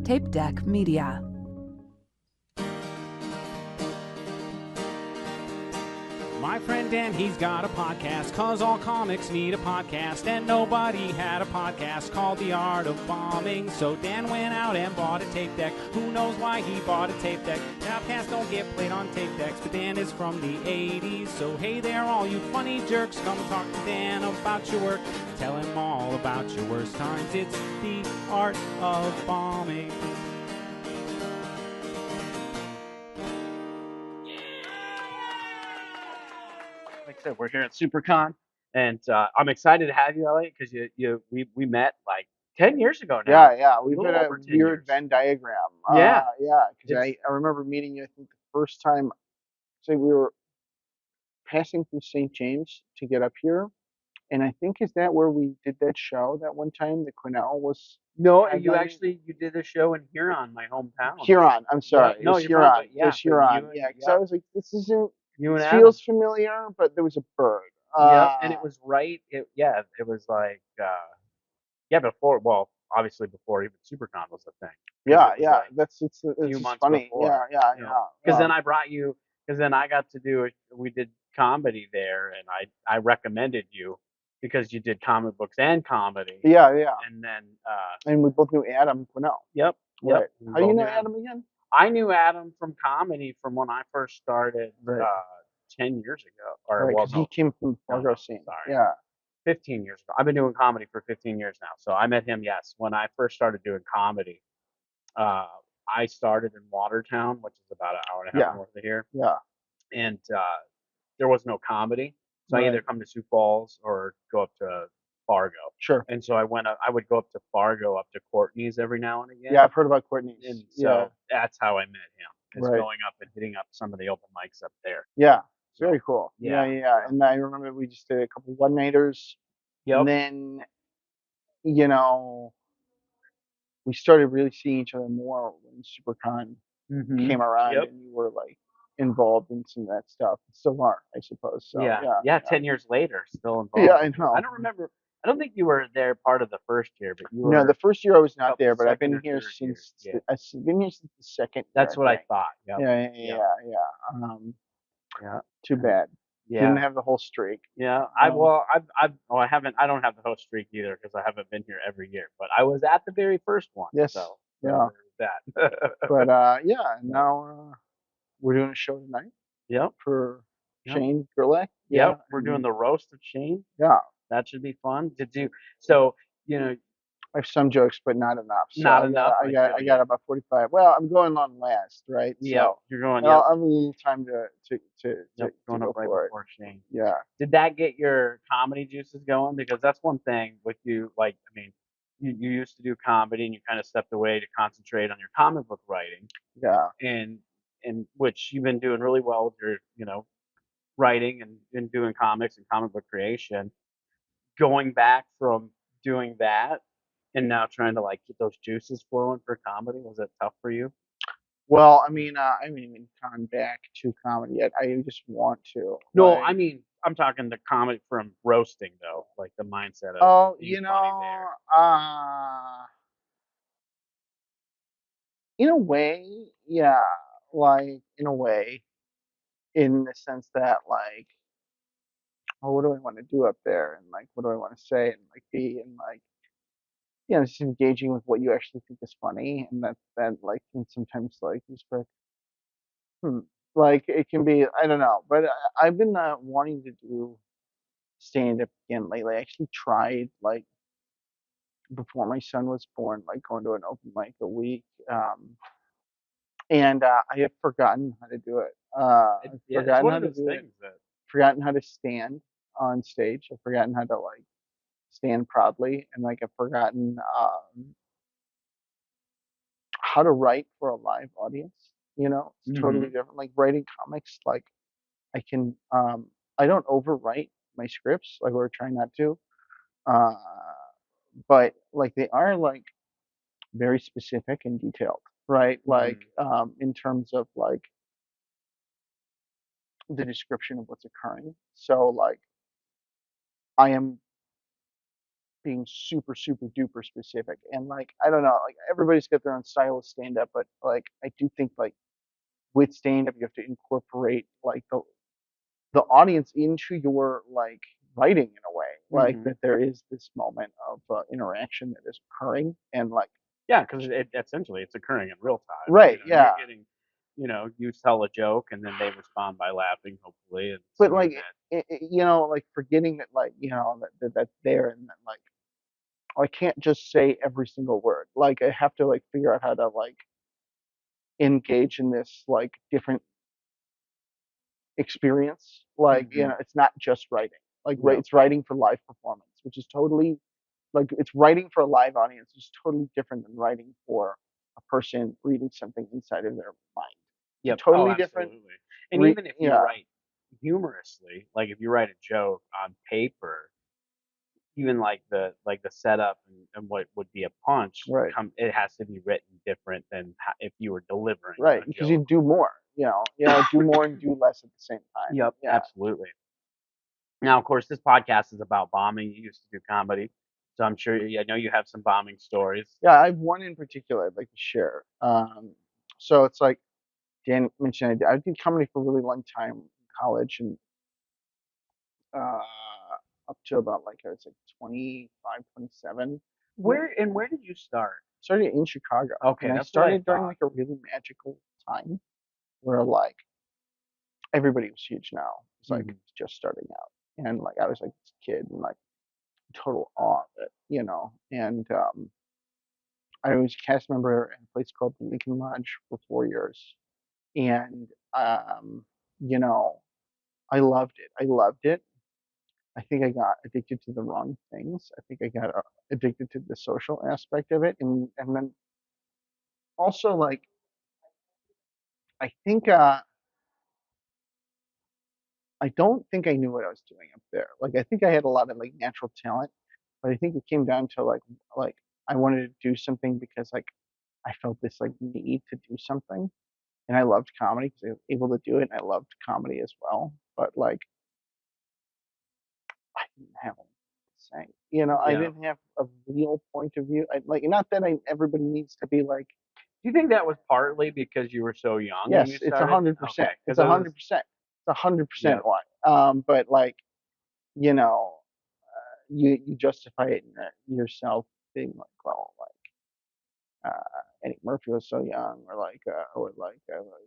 Tape Deck Media. My friend Dan, he's got a podcast, 'cause all comics need a podcast, and nobody had a podcast called The Art of Bombing. So Dan went out and bought a tape deck. Who knows why he bought a tape deck? Podcasts don't get played on tape decks, but Dan is from the 80s. So hey there, all you funny jerks, come talk to Dan about your work. Tell him all about your worst times. It's The Art of Bombing. Like I said, we're here at SiouxperCon, and I'm excited to have you, Eliot, because we met like 10 years ago now. Yeah. We've been a over 10 weird years. Venn diagram. Yeah. Because I remember meeting you, I think, the first time, say we were passing through St. James to get up here. And I think, is that where we did that show that one time that Quinnell was? No, headlining? you did a show in Huron, my hometown. Huron, I'm sorry. No, it was you're fine, Huron. but yeah, It was so Huron. you and- Yeah, because yeah. I was like, this You and this Adam. feels familiar, but there was a bird. Yeah, and it was right. It was like before. Well, obviously before even SiouxperCon was a thing. Yeah. Like It's few just months funny. before, Yeah. Because then I brought you. Because then I got to do it. We did comedy there, and I recommended you because you did comic books and comedy. Yeah. And then And we both knew Adam Quinnell. Yep. Right. we How do you both know knew Adam again? I knew Adam from comedy from when I first started Right. 10 years ago. Or Right, well, because no, he came from Fargo no, scene. sorry. Yeah. 15 years ago. I've been doing comedy for 15 years now. So I met him, yes, when I first started doing comedy. I started in Watertown, which is about an hour and a half north of here. Yeah. And there was no comedy. So I Right. either come to Sioux Falls or go up to Fargo. Sure. And so I would go up to Fargo, up to Courtney's every now and again. Yeah, I've heard about Courtney's. And so that's how I met him. Is Right. going up and hitting up some of the open mics up there. Yeah. So, Very cool. yeah. And I remember we just did a couple one-nighters. Yep. And then, we started really seeing each other more when SiouxperCon came around, Yep. and you were like involved in some of that stuff. Still are, I suppose. So, yeah. 10 years later, still involved. Yeah, I know. I don't remember. I don't think you were there part of the first year, but you were. No, the first year I was not couple there, but I've second been or here third since years, I've been here since the second. That's year, what I think. thought. Yep. Yeah. Yeah. Too bad. Yeah. Didn't have the whole streak. Yeah. I haven't. I don't have the host streak either because I haven't been here every year. But I was at the very first one. Yes. So Yeah. there's that. But and now we're doing a show tonight. Yep. For Yep. Shane Gurley. Yep. We're doing the roast of Shane. Yeah. That should be fun. So I have some jokes, but not enough. So Not enough, I I got feel I got about 45. Well, I'm going on last, right? yeah, So you're going. I'll Yep. have a little time to Going go up right for it. before Shane. Yeah. Did that get your comedy juices going? Because that's one thing with you. Like, I mean, you used to do comedy and you kind of stepped away to concentrate on your comic book writing, Yeah. and which you've been doing really well with your writing and doing comics and comic book creation. Going back from doing that and now trying to like get those juices flowing for comedy, was it tough for you? Well, I haven't even gone back to comedy yet. I just want to. No, like- I mean, I'm talking the comic from roasting though, like the mindset of Oh, being funny there. In a way, yeah. Like, in a way, in the sense that, like, oh, what do I want to do up there? And, like, what do I want to say? And, like, be, and, like, just engaging with what you actually think is funny. And that like, can sometimes, like, just like, like, it can be, I don't know. But I've been wanting to do stand-up again lately. I actually tried, like, before my son was born, like, going to an open mic a week. And I have forgotten how to do it. I've It's forgotten one how of to those do it. things that Forgotten how to stand on stage. I've forgotten how to, like, stand proudly, and, like, I've forgotten how to write for a live audience. It's totally different. Like, writing comics, like, I can I don't overwrite my scripts, like, we're trying not to, but, like, they are, like, very specific and detailed, right? Like, in terms of, like, the description of what's occurring. So, like, I am being super, super duper specific. And like, I don't know, like everybody's got their own style of stand up, but like, I do think like with stand up, you have to incorporate like the audience into your like writing in a way, like Mhm. that there is this moment of interaction that is occurring and like, Yeah, because essentially it's occurring in real time. right, You're yeah. getting, you tell a joke and then they respond by laughing, hopefully, and But seeing like, that. like forgetting that, like, that's there and then like, I can't just say every single word. Like I have to like figure out how to like engage in this like different experience. Like, Mhm. it's not just writing. Like, right, Yep. it's writing for live performance, which is totally like it's writing for a live audience, which is totally different than writing for a person reading something inside of their mind. It's Yep. a Oh, totally different absolutely. And even if you yeah, write humorously, like if you write a joke on paper, even like the setup and what would be a punch, right. it has to be written different than if you were delivering Right. a Because you joke. do more, do more and do less at the same time. Yep, Yeah. absolutely. Now, of course, this podcast is about bombing. You used to do comedy, so I'm sure I know you have some bombing stories. Yeah, I have one in particular I'd like to share. So it's like Dan mentioned, I did comedy for a really long time in college and uh, up to about like I was like 25, 27. Where did you start? Started in Chicago, Okay, and I that's what I started during thought. like a really magical time where like everybody was huge now. It was like Mhm. just starting out, and like I was like this kid and like total awe of it, And I was a cast member in a place called the Lincoln Lodge for 4 years, and you know, I loved it. I loved it. I think I got addicted to the wrong things. I think I got addicted to the social aspect of it, and then also like I think I don't think I knew what I was doing up there. Like I think I had a lot of like natural talent, but I think it came down to like I wanted to do something because like I felt this like need to do something, and I loved comedy because I was able to do it, and I loved comedy as well. But like I didn't have anything to say. I Yeah. didn't have a real point of view. Like not that everybody needs to be like, Do you think that was partly because you were so young when yes, you it's a started? hundred Okay, percent. It's because a it was. hundred percent. It's 100% Yep. why. But like you know, you justify it in yourself being like, well, Eddie Murphy was so young,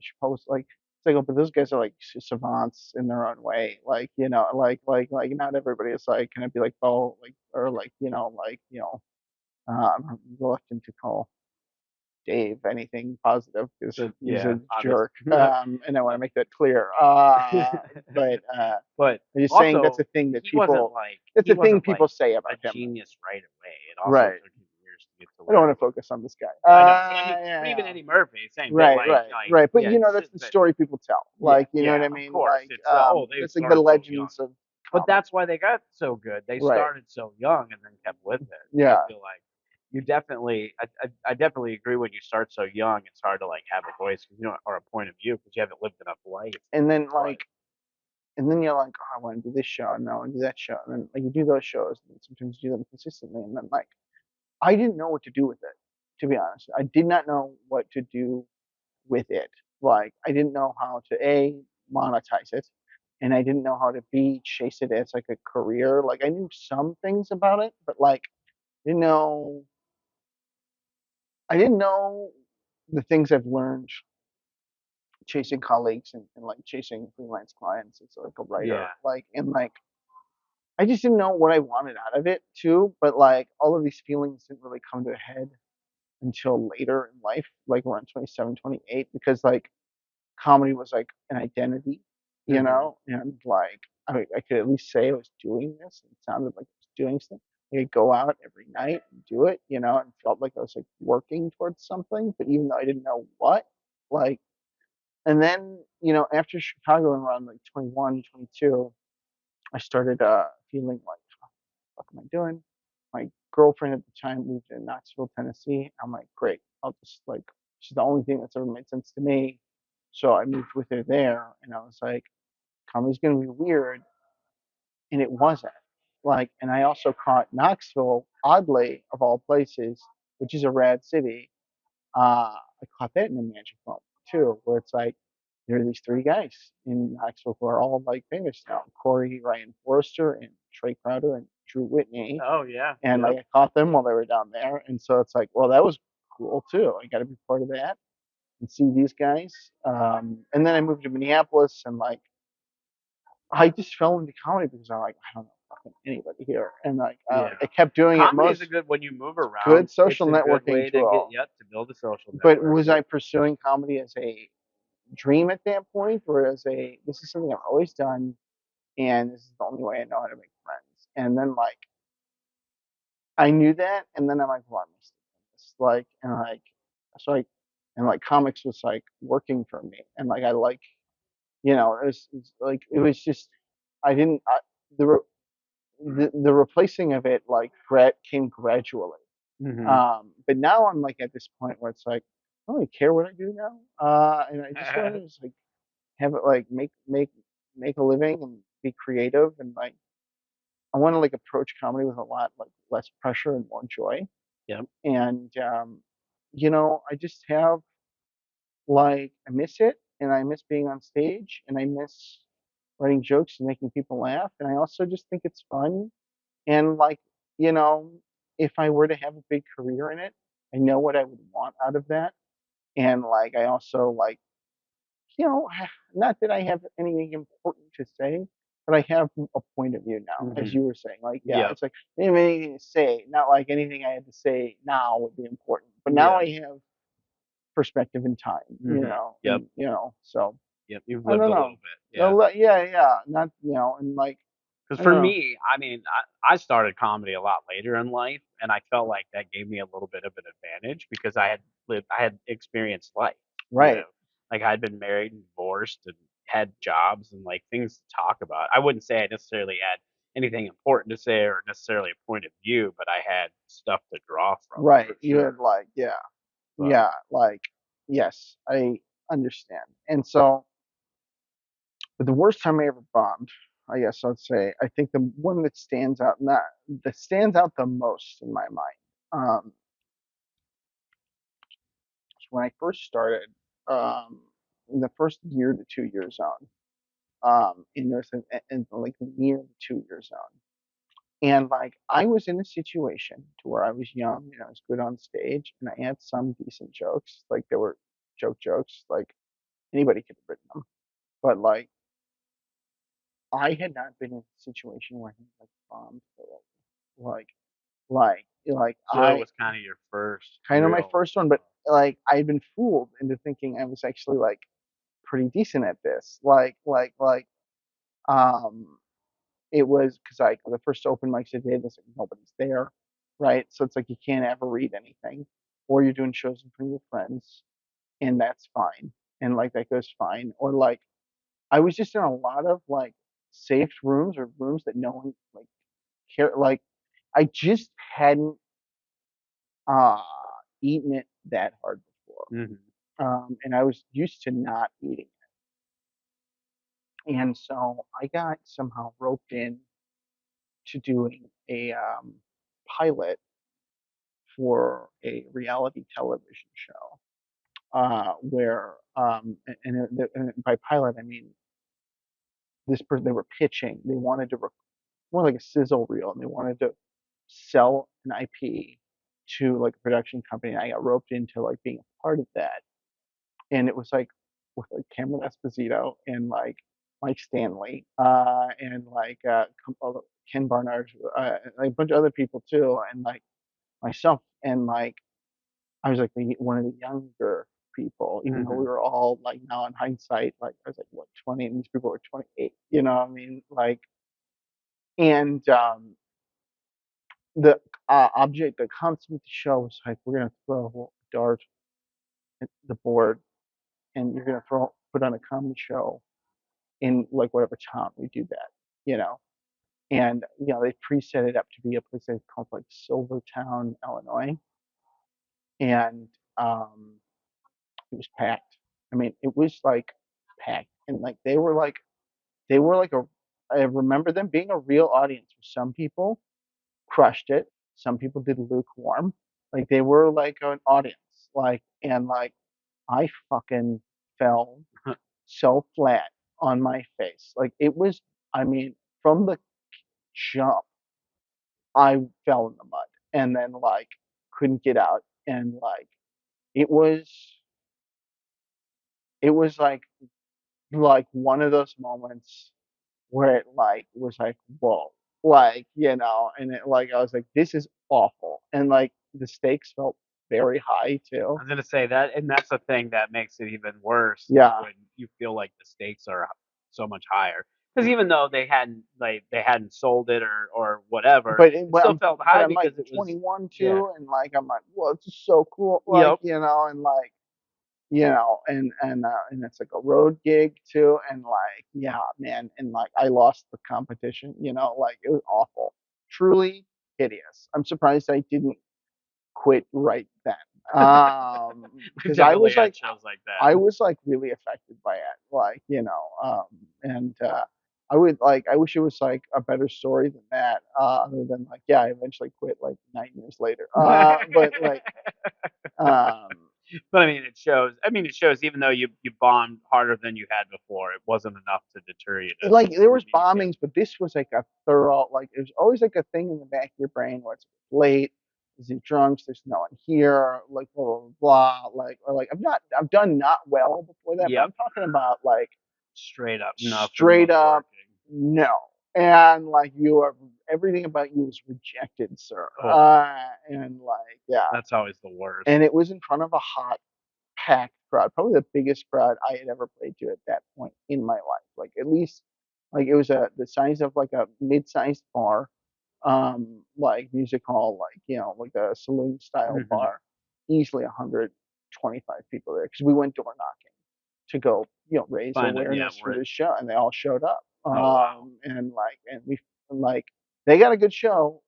she post like it's like, oh, but those guys are like savants in their own way, like not everybody is like gonna be like, oh, like or I'm reluctant to call Dave anything positive because he's Yeah, a obviously. jerk, and I want to make that clear. But But I'm just saying that's also, a thing that he wasn't people like that's he a thing wasn't people like say a about him. genius right away. It also Right. took him years to get to I don't where want he to was. focus on this guy. I know, but I mean, but even Yeah. Eddie Murphy, same thing. Right, Like, right, like, right. But yeah, it's that's just the that. story people tell. Yeah, Like, you know what yeah, I of mean? course. Like, It's they it's like the started so young. legends of But comedy. that's why they got so good. They Right. started so young and then kept with it. I Yeah. feel like you definitely, I definitely agree. When you start so young, it's hard to like have a voice or a point of view because you haven't lived enough life. And then But you're like, oh, I want to do this show, and I want to do that show, and then like you do those shows, and sometimes you do them consistently, and then like I didn't know what to do with it. To be honest, I did not know what to do with it. Like I didn't know how to monetize it, and I didn't know how to chase it as like a career. Like I knew some things about it, but like didn't know I didn't know the things I've learned chasing colleagues and like chasing freelance clients as like a writer. yeah, Like and like I just didn't know what I wanted out of it too. But like all of these feelings didn't really come to a head until later in life, like around 27, 28, because like comedy was like an identity, hmm and like I could at least say I was doing this. It sounded like I was doing something. I could go out every night and do it, and felt like I was like working towards something, but even though I didn't know what, like, and then, after Chicago and around like 21, 22, I started feeling like, what am I doing? My girlfriend at the time moved to Knoxville, Tennessee. I'm like, great. I'll just like, she's the only thing that's ever made sense to me. So I moved with her there, and I was like, comedy's gonna be weird, and it wasn't. like, and I also caught Knoxville, oddly, of all places, which is a rad city. I caught that in a magic moment too, where it's like there are these three guys in Knoxville who are all like famous now: Corey Ryan Forrester and Trey Crowder and Drew Whitney. Oh yeah. And like I caught them while they were down there, and so it's like, well, that was cool too. I got to be part of that and see these guys. And then I moved to Minneapolis, and like I just fell into comedy because I'm like, I don't know fucking anybody here, and like Yeah. I kept doing it. Comedy is Most a good when you move around. good social it's a good networking way to tool. build a social But network. was I pursuing comedy as a dream at that point, or as a this is something I've always done, and this is the only way I know how to make friends? And then like I knew that, and then I'm like, well, I missed this. Like, and like, so like, and like comics was like working for me, and like I like, it's like it was just I didn't the the replacing of it like came gradually. Mhm. But now I'm like at this point where it's like I don't really care what I do now, and I just want to just like have it like make a living and be creative, and like I want to like approach comedy with a lot like less pressure and more joy. Yep. And I just have like I miss it, and I miss being on stage, and I miss writing jokes and making people laugh, and I also just think it's fun. And like, you know, if I were to have a big career in it, I know what I would want out of that. And like I also like, not that I have anything important to say, but I have a point of view now, as Mhm. you were saying. Like, yeah, Yep. it's like I didn't have anything to say, not like anything I had to say now would be important. But now Yeah. I have perspective and time, Mhm. Yep. and so Yep. You've I lived don't a know. little bit. Yeah. Yeah, not and like Because I don't for know. me, I mean, I started comedy a lot later in life, and I felt like that gave me a little bit of an advantage because I had experienced life, you Right, know, like I'd been married and divorced and had jobs and like things to talk about. I wouldn't say I necessarily had anything important to say or necessarily a point of view, but I had stuff to draw from right. for You had sure. like But like yes, I understand. And so, but the worst time I ever bombed, I guess I'd say, I think the one that stands out, not that stands out the most in my mind, was when I first started, um, in the first year to 2 year zone, in this, in like the near the 2 year zone. And like I was in a situation to where I was young and I was good on stage and I had some decent jokes. Like there were jokes, like anybody could have written them. But like I had not been in a situation where he like bombed like like so it I was kind of your first kind of my real. first one, but like I had been fooled into thinking I was actually like pretty decent at this. Um it was because like the first open mics I did was like nobody's there, right? So it's like you can't ever read anything, or you're doing shows in front of your friends, and that's fine, and like that goes fine. Or like I was just in a lot of like safe rooms or rooms that no one like care. Like I just hadn't uh eaten it that hard before, Mhm. and I was used to not eating it, and so I got somehow roped in to doing a pilot for a reality television show, where and by pilot I mean this person they were pitching. They wanted to more like a sizzle reel, and they wanted to sell an IP to like a production company. And I got roped into like being a part of that, and it was like with like Cameron Esposito and like Mike Stanley, and like Ken Barnard, like a bunch of other people too, and like myself, and like I was like one of the younger people, even though we Mhm. were all like now in hindsight, like I was like what 20, and these people were 28. You know what I mean? Like, and the concept of the show was like we're gonna throw a dart at the board, and you're gonna put on a comedy show in like whatever town we do that, you know. And they preset it up to be a place they called like Silvertown, Illinois, and it was packed. I mean, it was like packed, and like they were like a I remember them being a real audience. Some people crushed it. Some people did lukewarm. Like they were like an audience. Like and like I fucking fell so flat on my face. Like it was. I mean, from the jump, I fell in the mud and then like couldn't get out and like it was it was like one of those moments where it like was like whoa like and it like I was like this is awful and like the stakes felt very high too. I was gonna say that, and that's the thing that makes it even worse is Yeah, when you feel like the stakes are so much higher. Because even though they hadn't sold it or whatever, it but still felt but high I'm like because it was 21 yeah. too and like I'm like well it's just so cool like Yep. and like and it's like a road gig too, and like, yeah, man, and like I lost the competition, like it was awful, truly hideous. I'm surprised I didn't quit right then, We've because definitely had shows like that. I was like really affected by it, like and I would like I wish it was like a better story than that, other than like yeah, I eventually quit like 9 years later, but like um. But I mean, it shows. I mean, it shows. Even though you bombed harder than you had before, it wasn't enough to deter you to Like there was continue bombings, but this was like a thorough. Like it was always like a thing in the back of your brain where it's late. Is it drunks? There's no one here. Like blah blah blah. Like or like I've done not well before that, but Yep, I'm talking about like straight up nothing straight was up working. no. And like you are everything about you is rejected, sir. Oh, And like yeah, that's always the worst. and it was in front of a hot packed crowd, probably the biggest crowd I had ever played to at that point in my life. Like at least like it was the size of like a mid-sized bar, like music hall, like like a saloon style Hmm. bar, easily 125 people there because we went door knocking to go raise Find it. Yeah, awareness for we're. this show, and they all showed up. Oh wow. And like and we like they got a good show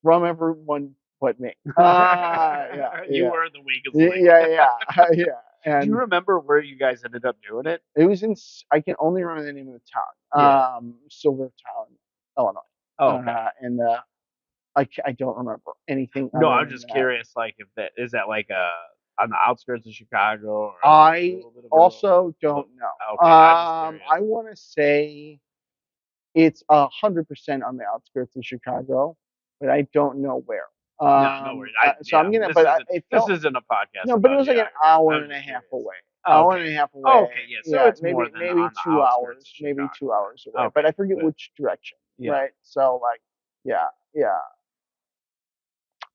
from everyone but me. Yeah, You yeah. were the weakest link. Yeah, yeah, yeah. Do you And remember where you guys ended up doing it? it was I can only remember the name of the Yeah. town, Silvertown, Illinois. Oh, okay. And I don't remember anything No, other I'm than just that. curious. Like, if that is that like on the outskirts of Chicago, or is it a I little bit of a also little? don't know. Okay, I'm just curious. I want to say it's 100% on the outskirts of Chicago, but I don't know where. No, no worries. So Yeah, I'm gonna, this but isn't it this felt isn't a podcast no, but it about was like an geography. I hour was and a just half curious. away. Oh, Hour okay. and a half Oh, away. okay, yeah. So Yeah, it's more than maybe on the 2 hours, outskirts of maybe Chicago. 2 hours away. But Okay, I forget but which direction. yeah, Right. So like, yeah, yeah.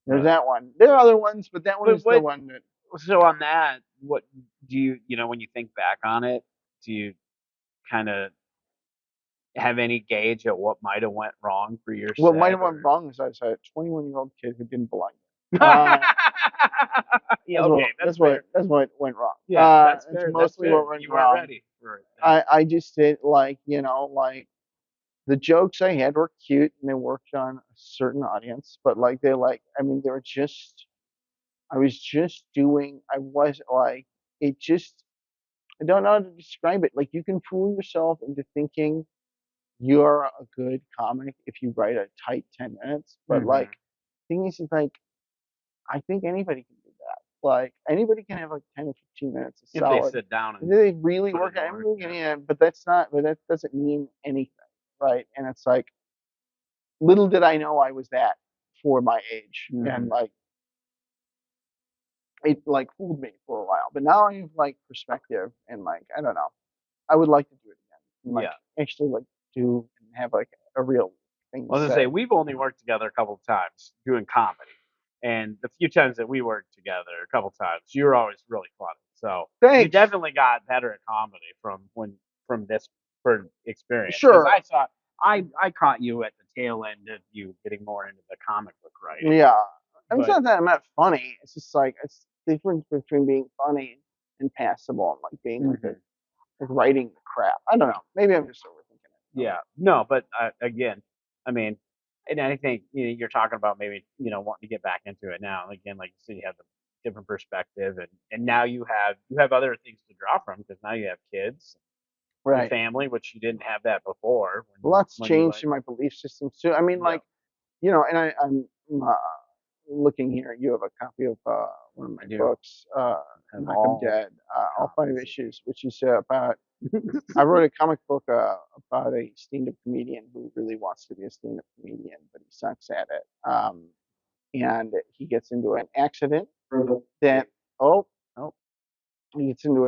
There's but that one. There are other ones, but that one but is the what? one that. So on that, what do you when you think back on it, do you kind of have any gauge at what might have went wrong for your What might set have went or? wrong is I was a 21-year-old kid who didn't belong there. Yeah, okay, that's fair. That's what went wrong. Yeah, that's It's fair. That's mostly fair. what went You weren't wrong. ready for it then. I just did like like the jokes I had were cute and they worked on a certain audience, but like I mean they were just I was just doing I was like it just I don't know how to describe it. Like you can fool yourself into thinking you're a good comic if you write a tight 10 minutes, but like Mhm. thing is like I think anybody can do that. Like anybody can have like 10 or 15 minutes of If they solid. sit down And and they really put in work the at work, everybody, yeah. yeah, but that's not but that doesn't mean anything. Right. And it's like little did I know I was that for my age. And Mhm. like it like fooled me for a while. But now I have like perspective and like I don't know. I would like to do it again. And, like Yeah. actually like do and have like a real thing I to was gonna say say. we've only worked together a couple of times doing comedy, and the few times that we worked together, a couple times, you were always really funny. So you Thanks. definitely got better at comedy from this for experience. Because Sure. I saw I caught you at the tail end of you getting more into the comic book writing, Yeah. And it's but not that I'm not funny. It's just like it's the difference between being funny and passable and like being like mhm. like writing the crap. I don't know. Maybe I'm just overthinking it. Yeah, no, but again, I mean, and I think you're talking about maybe wanting to get back into it now. And again, like you said, you have a different perspective, and now you have other things to draw from because now you have kids. Right. family, which you didn't have that before. Lots when you, changed in my belief systems too. I mean, yeah, like, and I'm looking here. You have a copy of one of my I do books, have Knock 'em all Dead, all five copies of issues, which is about. I wrote a comic book about a stand-up comedian who really wants to be a stand-up comedian, but he sucks at it. And he gets into an accident that oh Oh, he gets into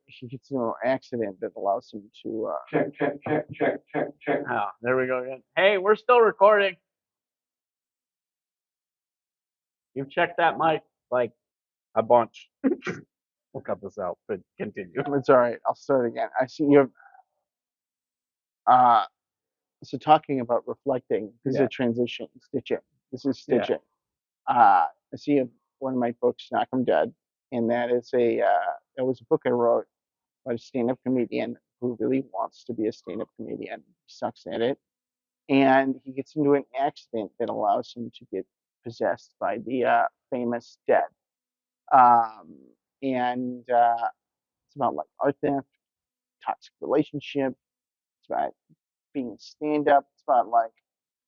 he gets into an accident that allows him to oh, there we go again. Hey, we're still recording. You've checked that mic like a bunch. We'll cut this out, but continue. It's all right. I'll start again. I see you have so talking about reflecting. This is Yeah. a transition. Stitching. This is Yeah. stitching. I see you have one of my books, Knock 'em Dead, and that is that was a book I wrote about a stand-up comedian who really wants to be a stand-up comedian. He sucks at it, and he gets into an accident that allows him to get possessed by the famous dead. Um, and it's about like art theft, toxic relationship. It's about being stand-up. It's about like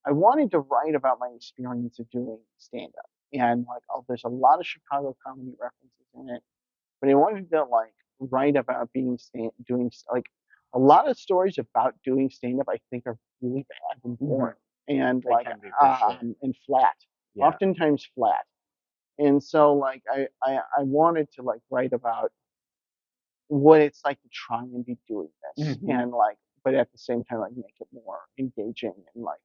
I wanted to write about my experience of doing stand-up, and like there's a lot of Chicago comedy references in it, but I wanted to like write about doing like a lot of stories about doing stand-up. I think are really bad and boring, and They like can be for sure. and flat, Yeah. oftentimes flat. And so like I wanted to like write about what it's like to try and be doing this, Mhm. and like but at the same time like make it more engaging and like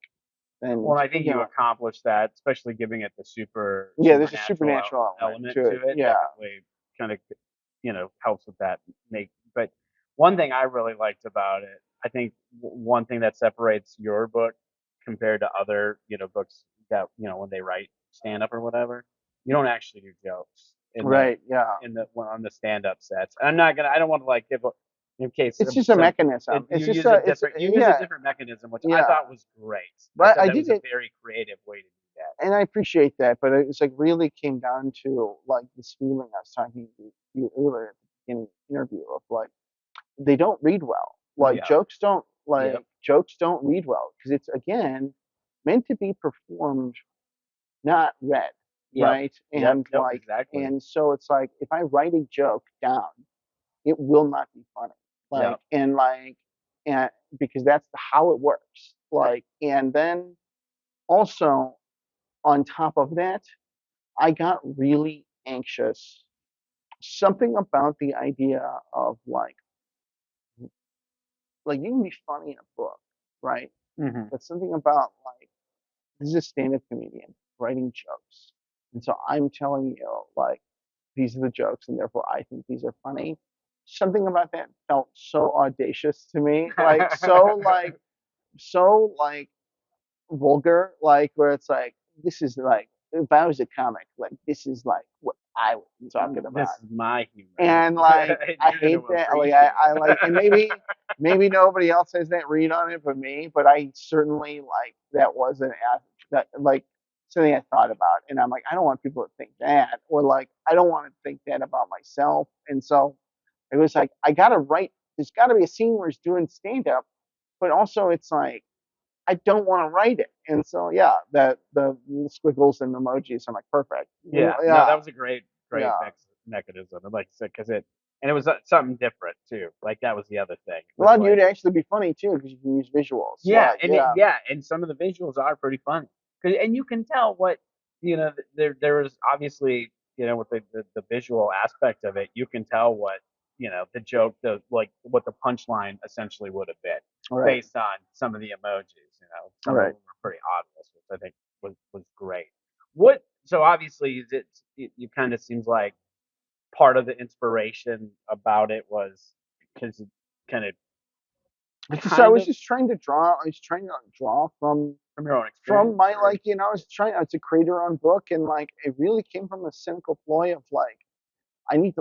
and Well, I think you you know accomplished that, especially giving it the there's a supernatural supernatural element to to it. it. Yeah. Definitely kind of, helps with that. But one thing I really liked about it, I think one thing that separates your book compared to other, books that, when they write stand up or whatever, you don't actually do jokes Right. Yeah. on the stand up sets. I don't want to like give in case It's just a mechanism. It's just you use a different mechanism, which I yeah. thought was great. I But thought I that did was a it, very creative way to do that. and I appreciate that. But it was like really came down to like this feeling I was talking to you earlier in the interview of like they don't read well. Like Yeah. Yep. jokes don't read well because it's again meant to be performed, not read, Yep. right? Yep. And Nope, like exactly. and so it's like if I write a joke down, it will not be funny. Like Yep. and because that's how it works. Like and then also on top of that, I got really anxious. Something about the idea of like you can be funny in a book, right? Mm-hmm. But something about like this is a stand-up comedian writing jokes. And so I'm telling you, like, these are the jokes, and therefore I think these are funny. Something about that felt so audacious to me. Like so like vulgar, like where it's like, this is like if I was a comic, like this is like what I would be talking about. This is my humor. And like I You're hate gonna that. Like appreciate I it. like and maybe nobody else has that read on it but me, but I certainly like that wasn't that like something I thought about. And I'm like, I don't want people to think that, or like I don't want to think that about myself. And so it was like I gotta write there's gotta be a scene where he's doing stand up, but also it's like I don't want to write it. And so yeah, that the squiggles and emojis, I'm like, perfect. Yeah. No, Yeah. that was a great Yeah. mechanism. And like I said, and it was something different too. Like that was the other thing. It was Allowed you like, to actually be funny too, because you can use visuals. yeah, Like, and yeah. and some of the visuals are pretty funny. And you can tell what there was obviously with the visual aspect of it, you can tell what the joke, what the punchline essentially would have been Right. based on some of the emojis. Some of Right. them were pretty obvious, which I think was great. What so obviously it kind of seems like part of the inspiration about it was because it kind of So I kind was of just trying to draw. I was trying to draw from from your own experience. my like I was trying. I was a creator on book, and like it really came from a cynical ploy of like I needed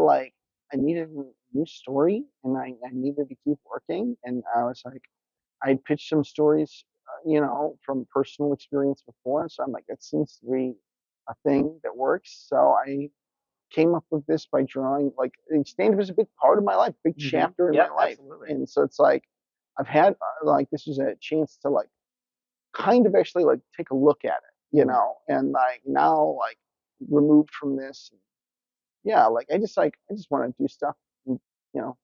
a new story, and I needed to keep working, and I was like I pitched some stories, from personal experience before, so I'm like it seems to be a thing that works. So I came up with this by drawing. Like, stand-up is a big part of my life, big chapter in my life. Absolutely. And so it's like, I've had, like, this is a chance to, like, kind of actually, like, take a look at it, you know, and, like, now, like, removed from this. Yeah, like, I just want to do stuff, and, you know,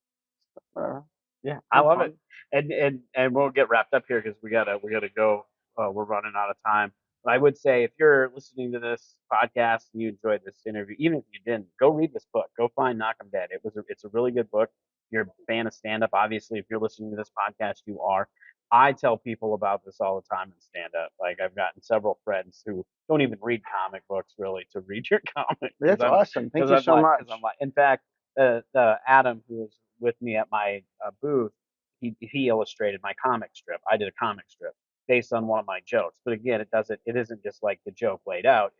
whatever. Yeah, I love it. And we'll get wrapped up here because we gotta go. We're running out of time. But I would say if you're listening to this podcast and you enjoyed this interview, even if you didn't, go read this book. Go find Knock 'em Dead. It's a really good book. If you're a fan of stand up, obviously, if you're listening to this podcast, you are. I tell people about this all the time in stand up. Like I've gotten several friends who don't even read comic books really to read your comic. That's awesome. Thank you so much. In fact, Adam, who was with me at my booth, he illustrated my comic strip. I did a comic strip based on one of my jokes. But again, it isn't just like the joke laid out.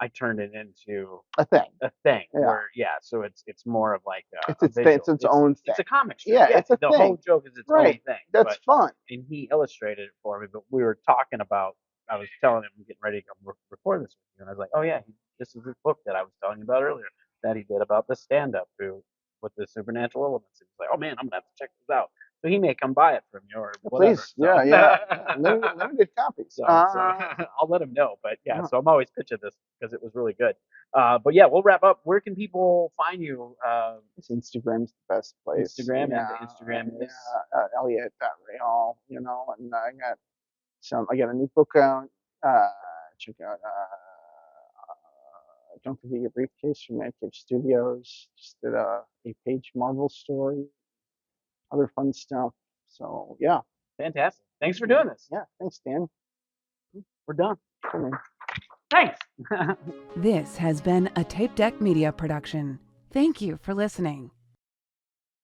I turned it into a thing. Yeah. Where so it's more of like it's its own thing. It's a comic strip. Yeah, it's a the thing. whole joke is its own thing. That's fun. And he illustrated it for me. But we were talking about. I was telling him I'm getting ready to come record this with you, and I was like, oh yeah, this is this book that I was telling you about earlier that he did about the stand-up with the supernatural elements. He was like, oh man, I'm gonna have to check this out. So he may come buy it from you or whatever. Please, yeah. Limited copies. So I'll let him know. But yeah, so I'm always pitching this because it was really good. But yeah, we'll wrap up. Where can people find you? Instagram's the best place. Instagram is Eliot Rahal, you know, and I got a new book out. Check out Don't Forget Your Briefcase from Addictive Studios. Just did a 8-page Marvel story. Other fun stuff. So yeah. Fantastic. Thanks for doing this. Yeah, thanks, Dan. We're done. Cool, man. Thanks. This has been a Tape Deck Media production. Thank you for listening.